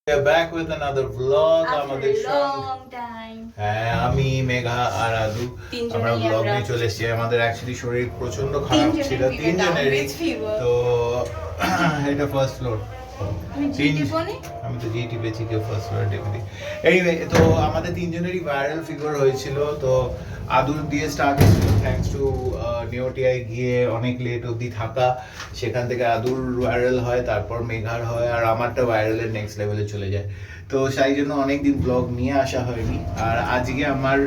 are back with another vlog. After a long time. হ্যাঁ, আমি মেঘা আর আদু আমরা ব্লগ নিয়ে চলে এসেছি। আমাদের অ্যাকচুয়ালি শরীর প্রচন্ড খারাপ ছিল, তিনজনেরই। তো এটা ফার্স্ট ফ্লোর। আমি তো জিটি পেয়েছি, কেউ ফার্স্ট ফ্লোরে টেপে। এনিওয়ে, তো আমাদের তিনজনেরই ভাইরাল ফিগার হয়েছিল। তো আদুর দিয়ে স্টার্ট হয়েছিল, থ্যাঙ্কস টু নিওটিআই গিয়ে অনেক লেট অবধি থাকা, সেখান থেকে আদুর ভাইরাল হয়, তারপর মেঘার হয়, আর আমারটা ভাইরালের নেক্সট লেভেলে চলে যায়। তো সেই জন্য অনেকদিন ব্লগ নিয়ে আসা হয়নি। আর আজকে আমার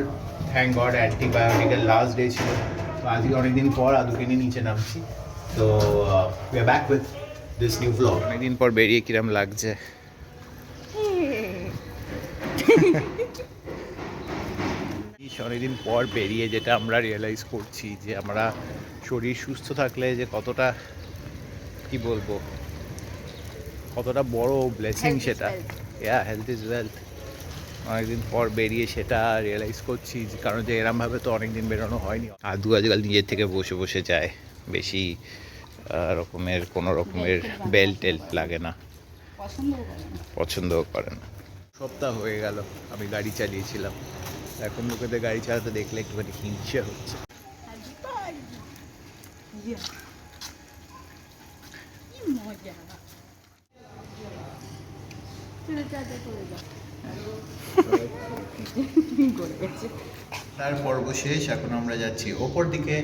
থ্যাঙ্ক গড অ্যান্টিবায়োটিকের লাস্ট ডে ছিল। তো আজকে অনেকদিন পর আদুকে নিয়ে নিচে নামছি। তো we are back with this new blog. অনেকদিন পর বেরিয়ে কিরম লাগছে? অনেকদিন পর বেরিয়ে যেটা আমরা রিয়েলাইজ করছি যে আমরা শরীর সুস্থ থাকলে যে কতটা, কি বলবো, কতটা বড় ব্লেসিং সেটা। Health is wealth. অনেকদিন পর বেরিয়ে সেটা রিয়েলাইজ করছি, কারণ যে এরমভাবে তো অনেকদিন বেরোনো হয়নি। আদু আজকাল নিজের থেকে বসে বসে যায়, বেশি রকমের কোনো রকমের বেল্ট টেল্ট লাগে না, পছন্দও করে না। সপ্তাহ হয়ে গেল আমি গাড়ি চালিয়েছিলাম, এখন লোকেদের গাড়ি চালাতে দেখলে একটুখানি হিংসা হচ্ছে। তার পর্ব শেষ, এখন আমরা যাচ্ছি ওপর দিকে।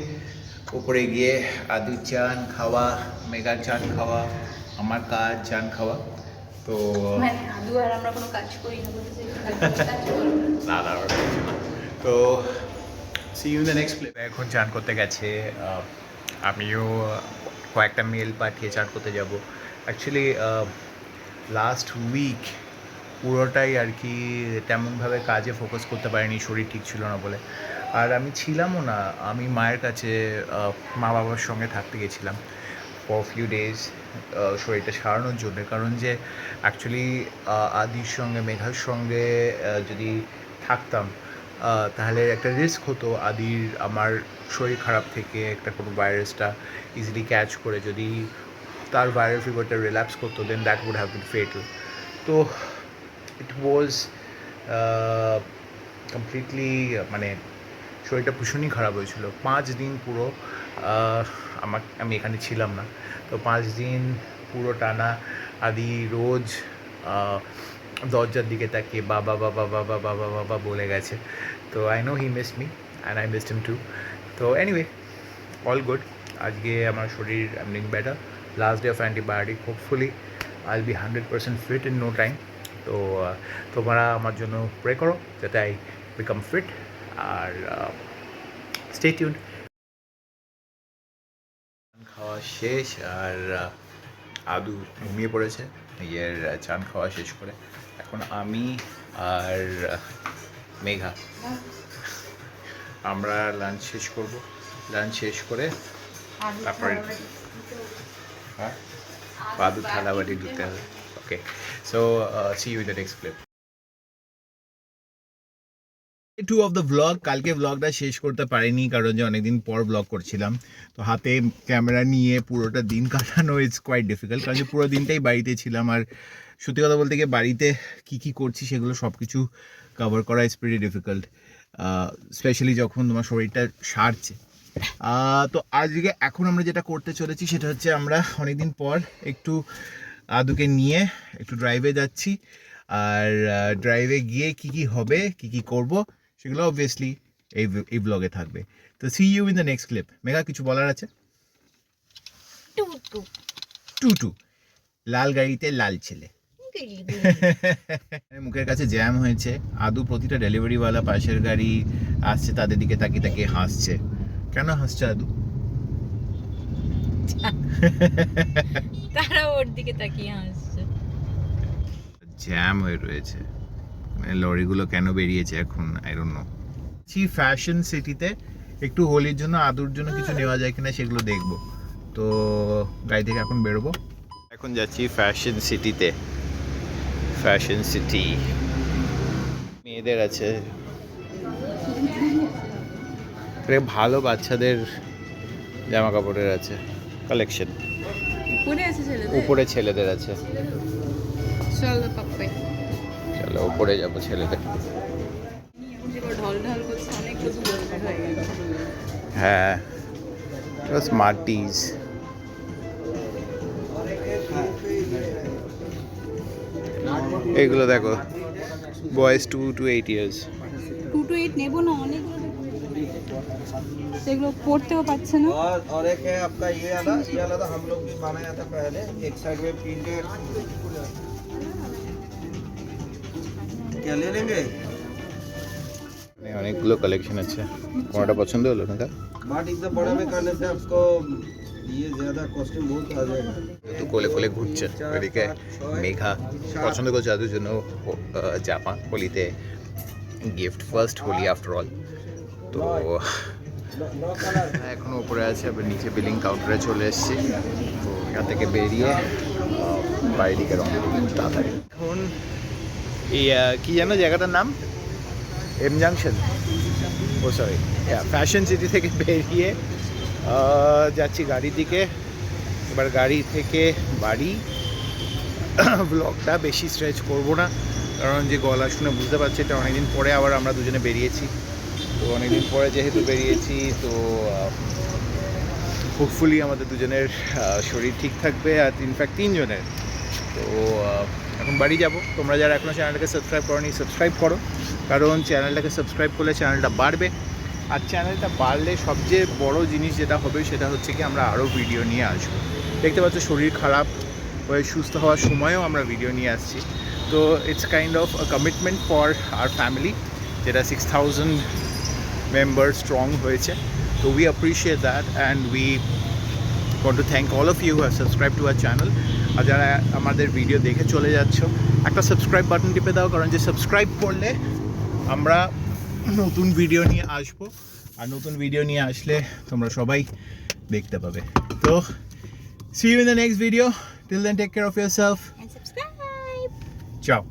ওপরে গিয়ে আদু চান খাওয়া, মেগার চান খাওয়া, আমার কাজ চান খাওয়া। তো আদু আর আমরা কোনো কাজ করি না, না, তো see you in the next place. এখন চান করতে গেছে, আমিও কয়েকটা মেল পাঠিয়ে চান করতে যাব। অ্যাকচুয়ালি লাস্ট উইক পুরোটাই আর কি তেমনভাবে কাজে ফোকাস করতে পারিনি, শরীর ঠিক ছিল না বলে। আর আমি ছিলামও না, আমি মায়ের কাছে মা বাবার সঙ্গে থাকতে গেছিলাম ফর ফিউ ডেজ শরীরটা সারানোর জন্য। কারণ যে অ্যাকচুয়ালি আদির সঙ্গে মেঘার সঙ্গে যদি থাকতাম তাহলে একটা রিস্ক হতো আদির আমার শরীর খারাপ থেকে একটা কোনো ভাইরাসটা ইজিলি ক্যাচ করে যদি তার ভাইরাল ফিভারটা রিল্যাপস করতো, then that would have been fatal. তো ইট ওয়াজ কমপ্লিটলি, মানে শরীরটা ভীষণই খারাপ হয়েছিল। 5 দিন পুরো আমি এখানে ছিলাম না। তো 5 দিন পুরো টানা আদি রোজ দরজার দিকে তাকিয়ে বাবা বাবা বাবা বাবা বাবা বলে গেছে। তো I know he miss me and I missed him too. তো এনিওয়ে, অল গুড। আজকে আমার শরীর I am doing better. Last day of antibiotic, hopefully I will be 100% fit in no time. তো তোমরা আমার জন্য প্রে করো যাতে আই বিকাম ফিট। আর স্টে টিউনড। খাওয়া শেষ আর আদু ঘুমিয়ে পড়েছে নিজের চান খাওয়া শেষ করে। এখন আমি আর মেঘা আমরা লাঞ্চ শেষ করব। লাঞ্চ শেষ করে তারপরে আদু থালাবাটি ধুতে হবে। Okay, so see you in the next clip. 2 of the blog. কালকে ব্লগটা শেষ করতে পারিনি কারণ যে অনেকদিন পর ব্লগ করছিলাম। তো হাতে ক্যামেরা নিয়ে পুরোটা দিন কাটানো ইটস কোয়াইট ডিফিকাল্ট, কারণ যে পুরো দিনটাই বাড়িতে ছিলাম। আর সত্যি কথা বলতে গিয়ে বাড়িতে কী করছি সেগুলো সব কিছু কভার করা ইটস প্রিটি ডিফিকাল্ট, স্পেশালি যখন তোমার শরীরটা সারছে। তো আজকে এখন আমরা যেটা করতে চলেছি সেটা হচ্ছে আমরা অনেকদিন পর একটু আদুকে নিয়ে একটু ড্রাইভে যাচ্ছি। আর ড্রাইভে গিয়ে কী হবে, কী করবো, সেগুলো অবভিয়াসলি এই ব্লগে থাকবে। তো see you in the next clip. Megha, কিছু বলার আছে? টুটু লাল গাড়িতে লাল ছেলে। মুখের কাছে জ্যাম হয়েছে। আদু প্রতিটা ডেলিভারিওয়ালা পাশের গাড়ি আসছে তাদের দিকে তাকিয়ে তাকিয়ে হাসছে। কেন হাসছে আদু? তারা ওর দিকে তাকিয়ে হাসছে। জ্যাম হয়ে রয়েছে, মানে লরিগুলো কেন বেরিয়েছে এখন আই ডোন্ট নো। ফ্যাশন সিটিতে একটু হোলির জন্য আদুর জন্য কিছু নেওয়া যায় কিনা সেগুলো দেখবো। তো গাড়ি থেকে এখন বেরোবো। এখন যাচ্ছি ফ্যাশন সিটিতে। ফ্যাশন সিটি মেয়েদের আছে, ভালো বাচ্চাদের জামা কাপড়ের আছে কালেকশন। উপরে আছে ছেলেদের উপরে ছেলেদের আছে। চলো পাপ্পাই চলো উপরে যাবো ছেলেদের। ঢল ঢল করছে অনেক কিছু বলতে হয়ে গেল হ্যাঁ স্মার্টিজ। এগুলো দেখো বয়েজ 2 to 8 years। 2 to 8 নেবো না অনেক সেগুলো পড়তেও পারছে না। और एक है आपका ये वाला तो हम लोग भी बनाया था पहले, एक साइड में प्रिंटेड। क्या ले लेंगे? অনেকগুলো কালেকশন আছে, কোনটা পছন্দ হলো না? बट एकदम बड़ा में करने से आपको ये ज्यादा कॉस्ट्यूम बहुत आ जाएगा। তো কোলে কোলে ঘুরছে ওইদিকে মেঘা পছন্দ করছে যাদের জন্য জামা হোলিতে gift, first Holi after all. তো এখনো উপরে আছে, আবার নিচে বিলিং কাউন্টারে চলে এসেছি। তো এখান থেকে বেরিয়ে বাড়ির দিকে রওনা দিই তাড়াতাড়ি। এখন এই কি জানো জায়গাটার নাম? এম জাংশন, ও সরি ফ্যাশন সিটি থেকে বেরিয়ে যাচ্ছি গাড়ির দিকে। এবার গাড়ি থেকে বাড়ি। ব্লগটা বেশি স্ট্রেচ করব না, কারণ যে গলা শুনে বুঝতে পারছি এটা অনেকদিন পরে আবার আমরা দুজনে বেরিয়েছি। তো অনেকদিন পরে যেহেতু বেরিয়েছি, তো হোপফুলি আমাদের দুজনের শরীর ঠিক থাকবে, আর ইনফ্যাক্ট তিনজনের। তো এখন বাড়ি যাব। তোমরা যারা এখনও চ্যানেলটাকে সাবস্ক্রাইব করোনি সাবস্ক্রাইব করো, কারণ চ্যানেলটাকে সাবস্ক্রাইব করলে চ্যানেলটা বাড়বে। আর চ্যানেলটা বাড়লে সবচেয়ে বড় জিনিস যেটা হবে সেটা হচ্ছে কি আমরা আরও ভিডিও নিয়ে আসবো। দেখতে পাচ্ছ শরীর খারাপ হয়ে সুস্থ হওয়ার সময়ও আমরা ভিডিও নিয়ে আসছি। তো it's kind of a commitment for our family, যেটা 6000 মেম্বার স্ট্রং হয়েছে। তো we appreciate that and we want to thank all of you who have subscribed to our channel। আর যারা আমাদের ভিডিও দেখে চলে যাচ্ছ, একটা সাবস্ক্রাইব বাটন টিপে দাও, কারণ যে সাবস্ক্রাইব করলে আমরা নতুন ভিডিও নিয়ে আসবো, আর নতুন ভিডিও নিয়ে আসলে তোমরা সবাই দেখতে পাবে। তো see you in the next video. Till then, take care of yourself. And subscribe. Ciao.